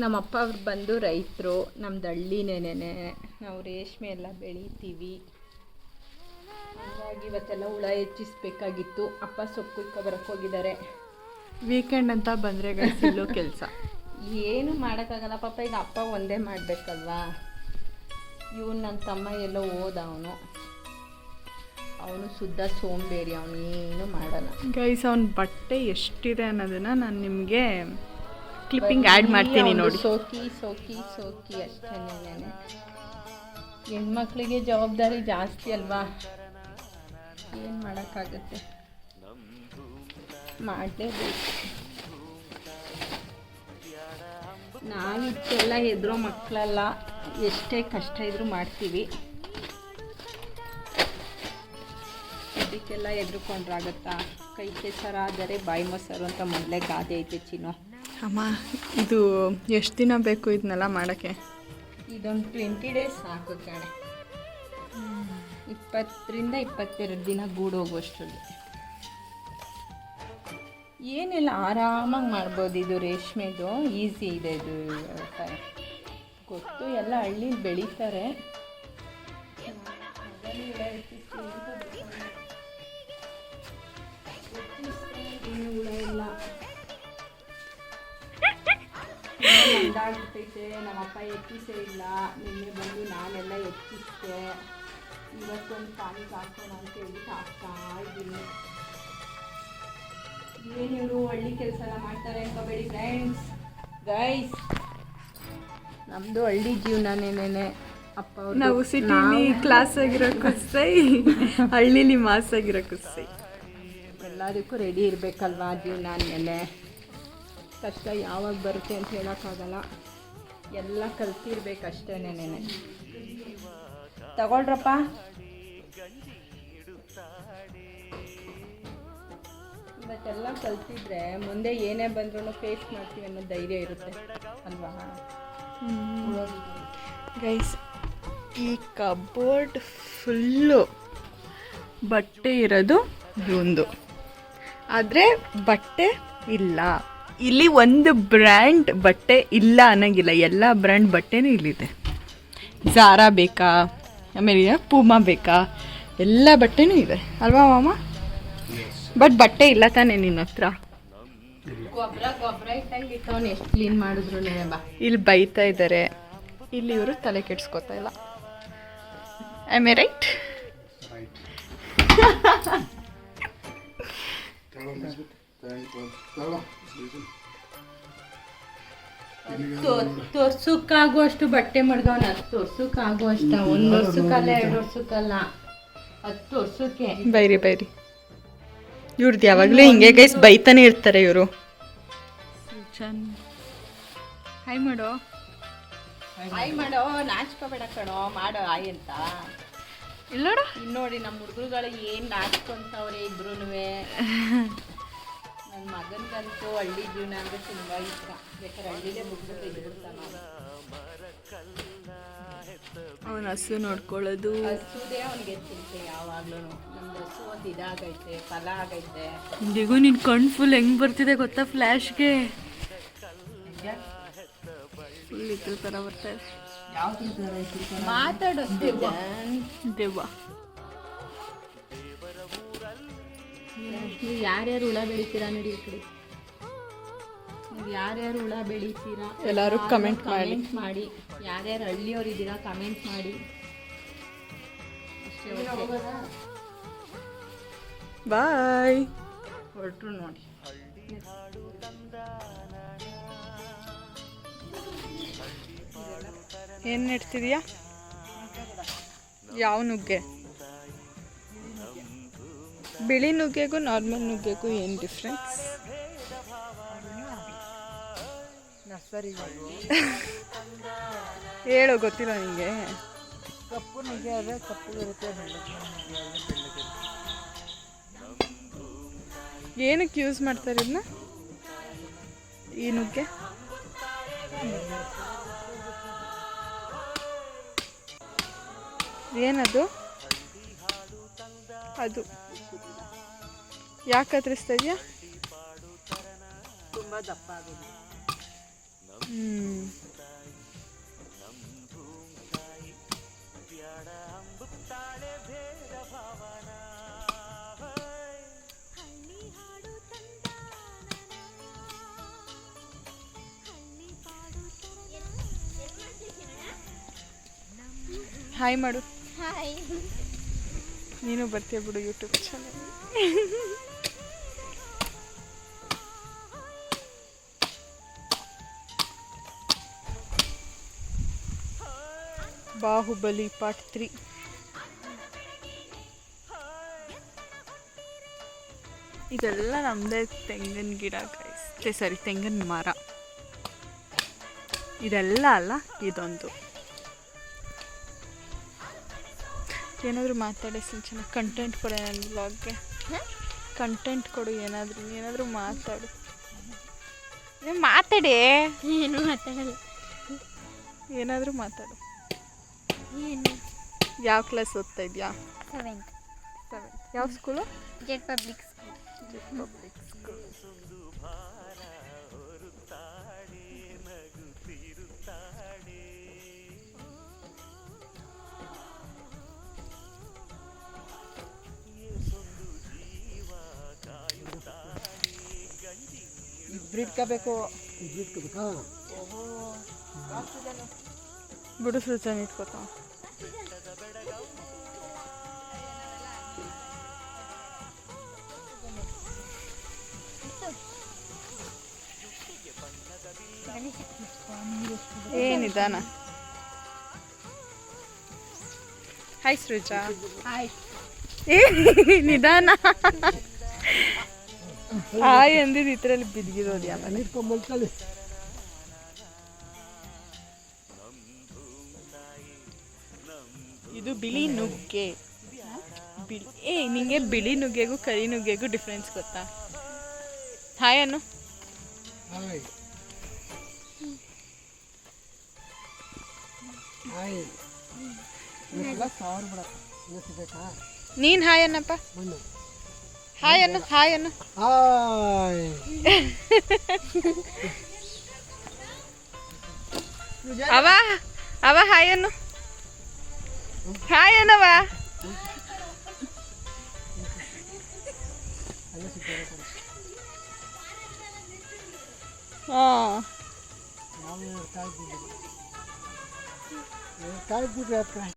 ನಮ್ಮಪ್ಪ ಅವ್ರು ಬಂದು ರೈತರು, ನಮ್ದು ಹಳ್ಳಿನೇನೆ, ನಾವು ರೇಷ್ಮೆ ಎಲ್ಲ ಬೆಳಿತೀವಿ. ಹಾಗಾಗಿ ಇವತ್ತೆಲ್ಲ ಹುಳ ಹೆಚ್ಚಿಸ್ಬೇಕಾಗಿತ್ತು. ಅಪ್ಪ ಸೊಪ್ಪು ಬರಕ್ಕೆ ಹೋಗಿದ್ದಾರೆ. ವೀಕೆಂಡ್ ಅಂತ ಬಂದರೆ ಇಲ್ಲೋ ಕೆಲಸ ಏನು ಮಾಡೋಕ್ಕಾಗಲ್ಲ ಪಾಪ. ಈಗ ಅಪ್ಪ ಒಂದೇ ಮಾಡಬೇಕಲ್ವಾ. ಇವನು ನನ್ನ ತಮ್ಮ ಎಲ್ಲೋ ಹೋದ, ಅವನು ಶುದ್ಧ ಸೋಂಬೇರಿ, ಅವನು ಏನು ಮಾಡಲ್ಲ. ಗೈಸ್ ಅವನ ಬಟ್ಟೆ ಎಷ್ಟಿದೆ ಅನ್ನೋದನ್ನು ನಾನು ನಿಮಗೆ ಕ್ಲಿಪ್ಪಿಂಗ್ ಆ್ಯಡ್ ಮಾಡ್ತೀನಿ ನೋಡಿ. ಸೋಕಿ ಸೋಕಿ ಸೋಕಿ ಅಷ್ಟೇನೆ. ಹೆಣ್ಮಕ್ಳಿಗೆ ಜವಾಬ್ದಾರಿ ಜಾಸ್ತಿ ಅಲ್ವಾ, ಏನು ಮಾಡೋಕ್ಕಾಗುತ್ತೆ, ಮಾಡಲೇಬೇಕು. ನಾವಿಷ್ಟೆಲ್ಲ ಹೆದರೋ ಮಕ್ಕಳೆಲ್ಲ, ಎಷ್ಟೇ ಕಷ್ಟ ಇದ್ರೂ ಮಾಡ್ತೀವಿ. ಇದಕ್ಕೆಲ್ಲ ಹೆದ್ರುಕೊಂಡ್ರಾಗತ್ತಾ? ಕೈ ಕೆಸರಾದರೆ ಬಾಯಿ ಮೊಸರು ಅಂತ ಮೊದಲೇ ಗಾದೆ ಐತೆ ಚಿನ್ನು. ಅಮ್ಮ ಇದು ಎಷ್ಟು ದಿನ ಬೇಕು ಇದನ್ನೆಲ್ಲ ಮಾಡೋಕ್ಕೆ? ಇದೊಂದು 20 ಡೇಸ್ ಸಾಕು ಕಣೆ. 20ರಿಂದ 22 ದಿನ ಗೂಡೋಗುವಷ್ಟರಲ್ಲಿ. ಏನೆಲ್ಲ ಆರಾಮಾಗಿ ಮಾಡ್ಬೋದು. ಇದು ರೇಷ್ಮೆದು ಈಸಿ ಇದೆ, ಇದು ವ್ಯವಸಾಯ ಗೊತ್ತು, ಎಲ್ಲ ಹಳ್ಳಿಲಿ ಬೆಳೀತಾರೆ. ಇನ್ನು ಹುಳ ಇಲ್ಲ, ಮಂದಾಗ್ಬಿಟ್ಟೈತೆ. ನಮ್ಮಪ್ಪ ಎತ್ತಿಸೇ ಇಲ್ಲ. ನಿನ್ನೆ ಬಂದು ನಾನೆಲ್ಲ ಎತ್ತಿಸ್ದೆ. ಇವತ್ತೊಂದು ಪಾನಿಗೆ ಹಾಕೋಣ ಅಂತ ಹೇಳ್ಬಿಟ್ಟು ಹಾಕ್ತಾ ಇದ್ದೀನಿ. ಏನು ಇವರು ಹಳ್ಳಿ ಕೆಲಸ ಎಲ್ಲ ಮಾಡ್ತಾರೆ ಅನ್ಕೋಬೇಡಿ ಫ್ರೆಂಡ್ಸ್. ಗೈಸ್, ನಮ್ಮದು ಹಳ್ಳಿ ಜೀವನನೇನೆ. ಅಪ್ಪ ಅವ್ರು ನಾವು ಸಿಟಿಲಿ ಕ್ಲಾಸ್ ಆಗಿರೋ ಕುಸ್ಸೈ, ಹಳ್ಳಿಲಿ ಮಾಸ್ ಆಗಿರೋ ಕುಸ್ಸೈ. ಎಲ್ಲದಕ್ಕೂ ರೆಡಿ ಇರಬೇಕಲ್ವಾ ಜೀವನ ಅಂದಮೇಲೆ. ಕಷ್ಟ ಯಾವಾಗ ಬರುತ್ತೆ ಅಂತ ಹೇಳೋಕ್ಕಾಗಲ್ಲ. ಎಲ್ಲ ಕಲ್ತಿರ್ಬೇಕಷ್ಟೇನೇನೆ. ತಗೊಳ್ರಪ್ಪ. ಇವತ್ತೆಲ್ಲ ಕಲ್ತಿದ್ರೆ ಮುಂದೆ ಏನೇ ಬಂದ್ರೂ ಫೇಸ್ ಮಾಡ್ತೀವಿ ಅನ್ನೋ ಧೈರ್ಯ ಇರುತ್ತೆ ಅಲ್ವಾ? ಗೈಸ್, ಈ ಕಬೋರ್ಡ್ ಫುಲ್ಲು ಬಟ್ಟೆ ಇರೋದು ಒಂದು, ಆದರೆ ಬಟ್ಟೆ ಇಲ್ಲ. ಇಲ್ಲಿ ಒಂದು ಬ್ರ್ಯಾಂಡ್ ಬಟ್ಟೆ ಇಲ್ಲ ಅನ್ನೋಂಗಿಲ್ಲ, ಎಲ್ಲ ಬ್ರ್ಯಾಂಡ್ ಬಟ್ಟೆನೂ ಇಲ್ಲಿದೆ. ಝಾರಾ ಬೇಕಾ, ಆಮೇಲೆ ಪೂಮಾ ಬೇಕಾ, ಎಲ್ಲ ಬಟ್ಟೆನೂ ಇದೆ ಅಲ್ವಾ ಮಾಮ? ಬಟ್ ಬಟ್ಟೆ ಇಲ್ಲ ತಾನೇ ನಿನ್ನ ಹತ್ರ? ಗೊಬ್ಬರ ಇಟ್ಟಂಗೆ ಇಟ್ಟವನು ಎಷ್ಟು ಕ್ಲೀನ್ ಮಾಡಿದ್ರು. ಇಲ್ಲಿ ಬೈತಾ ಇದ್ದಾರೆ, ಇಲ್ಲಿ ಇವರು ತಲೆ ಕೆಡ್ಸ್ಕೊತಾ ಇಲ್ಲ. I may right? ತೋರ್ಸಕ್ಕಾಗುವಷ್ಟು ಬಟ್ಟೆ ಮಡ್ಗವನ. ತೋರ್ಸಕ್ಕಾಗುವಷ್ಟ 1 ವರ್ಷಕ್ಕಲ್ಲ 2 ವರ್ಷಕ್ಕಲ್ಲ 10 ವರ್ಷಕ್ಕೆ. ಬೈರಿ ಇವ್ರದ್ದು ಯಾವಾಗಲೂ ಹಿಂಗೆ ಗೈಸ್, ಬೈತಾನೆ ಇರ್ತಾರೆ ಇವರು. ಹಾಯ್ ಮಾಡೋ, ಹಾಯ್ ಮಾಡೋ, ನಾಚ್ಕೋಬೇಡ ಕಣೋ, ಮಾಡೋ ಹಾಯ್ ಅಂತ. ಇಲ್ಲೋಡ ನೋಡಿ ನಮ್ಮ ಹುಡುಗರುಗಳು ಏನು ನಾಚ್ಕೊಂತವ್ರೆ ಇಬ್ರು. ನನ್ನ ಮಗನಿಗಂತೂ ಹಳ್ಳಿ ಜೀವನ ಅಂದರೆ ತುಂಬ ಇಷ್ಟ. ಬೇಕಾದ್ರೆ ಹಳ್ಳಿಲೇ ಬಿಟ್ಬಿಟ್ಟು ಇದ್ಬಿಡ್ತಾನೆ. ಅವನ ಹಸು ನೋಡ್ಕೊಳ್ಳೋದು, ಹಸುದೇ ಅವನಿಗೆ ಚಿಂತೆ ಯಾವಾಗ್ಲೂ. ನಮ್ದು ಹಸು ಒಂದು ಇದಾಗೈತೆ, ಫಲ ಆಗೈತೆ. ಇಂದಿಗೂ ನಿನ್ನ ಕಣ್ಣು ಫುಲ್ ಹೆಂಗೆ ಬರ್ತಿದೆ ಗೊತ್ತಾ ಫ್ಲ್ಯಾಶ್ಗೆ? ಫುಲ್ ಇದ್ರ ಥರ ಬರ್ತಾರೆ. ಮಾತಾಡೋ ದೇವ. ನೀವು ಯಾರ್ಯಾರು ಹುಳ ಬೆಳಿತೀರಾ ನೋಡಿ ಈ ಕಡೆ. ನೀವು ಯಾರ್ಯಾರು ಹುಳ ಬೆಳಿತೀರಾ ಎಲ್ಲರೂ ಕಮೆಂಟ್ ಮಾಡಿ. ಯಾರ್ಯಾರು ಹಳ್ಳಿಯವ್ರು ಇದ್ದೀರಾ ಕಮೆಂಟ್ ಮಾಡಿ. ಅಷ್ಟೇ. ಬಾಯ್. ಹೊರಟ್ರು ನೋಡಿ. ಏನು ನೆಡ್ತಿದೀಯಾ? ಯಾವ ನುಗ್ಗೆ? ಬಿಳಿ ನುಗ್ಗೆಗೂ ನಾರ್ಮಲ್ ನುಗ್ಗೆಗೂ ಏನು ಡಿಫ್ರೆನ್ಸ್? ಹೇಳೋ, ಗೊತ್ತಿಲ್ಲ ನಿಮಗೆ? ಕಪ್ಪು ನುಗ್ಗೆ ಆದರೆ ಕಪ್ಪು ಇರುತ್ತೆ, ಏನಕ್ಕೆ ಯೂಸ್ ಮಾಡ್ತಾರೆ ಇದನ್ನ, ಈ ನುಗ್ಗೆ? ಏನದು? ಅದು ಯಾಕೆ ಕತ್ತರಿಸ್ತಾ ಇದೆಯಾ? ತುಂಬ ದಪ್ಪ ಆಗಿದೆ. ಹಾಯ್ ಮಾಡು. ಹಾಯ್. ನೀನು ಬರ್ತೀಯ ಬಿಡು ಯೂಟ್ಯೂಬ್ ಚಾನಲ್. ಬಾಹುಬಲಿ ಪಾರ್ಟ್ 3. ಇದೆಲ್ಲ ನಮ್ಮದೇ ತೆಂಗಿನ ಗಿಡ ಗೈಸ್. ಸರಿ, ತೆಂಗಿನ ಮರ. ಇದೆಲ್ಲ ಅಲ್ಲ, ಇದೊಂದು. ಏನಾದರೂ ಮಾತಾಡಿ ಸಿಂಚನ. ಕಂಟೆಂಟ್ ಕೊಡು ನನ್ನ ಬ್ಲಾಗ್ಗೆ. ಕಂಟೆಂಟ್ ಕೊಡು, ಏನಾದರೂ ಮಾತಾಡು. ಮಾತಾಡಿ. ಏನು ಮಾತಾಡಲ್ಲ. ಏನಾದರೂ ಮಾತಾಡು. ಏನು? ಯಾವ ಕ್ಲಾಸ್ ಓದ್ತಾ ಇದೆಯಾ? 7th. ಯಾವ ಸ್ಕೂಲು? Z public school. ಇಬ್ರು ಇಟ್ಕೋಬೇಕು. ಬಿಡು ಸೃಜನ್ ಇಟ್ಕೋತಾ. ಏನಿದಾನ. ಹಾಯ್ ಸೃಜಾ. ಹಾಯ್. ಏ ನಿಧಾನ. ಹಾಯ್ ಅಂದಿದ್ದು ಇದ್ರಲ್ಲಿ ಬಿದ್ದಿರೋದು ಯಾವ ಇಟ್ಕೊಂಬಲ್ಕಲ್ಲಿ. ಇದು ಬಿಳಿ ನುಗ್ಗೆ. ನಿಂಗೆ ಬಿಳಿ ನುಗ್ಗೆಗೂ ಕರಿ ನುಗ್ಗೆಗೂ ಡಿಫ್ರೆನ್ಸ್ ಗೊತ್ತಾ? ಹಾಯ್ ಅನ್ನು. Hi hi. ಸಾವಿರ ಬಿಡ ಬೇಕಾ? ನೀನು ಹಾಯ್ ಅನ್ನಪ್ಪ. ಹಾಯ್ ಅನ್ನು. ಹಾಯ್ ಅನ್ನು. ಹಾಯ್. ಅವ ಹಾಯ್ ಅನ್ನು. ಹಾಯ್ ಅನ್ನವ. ಹಾಂ, ಕಾಯ್ಬಿಟ್ರೆ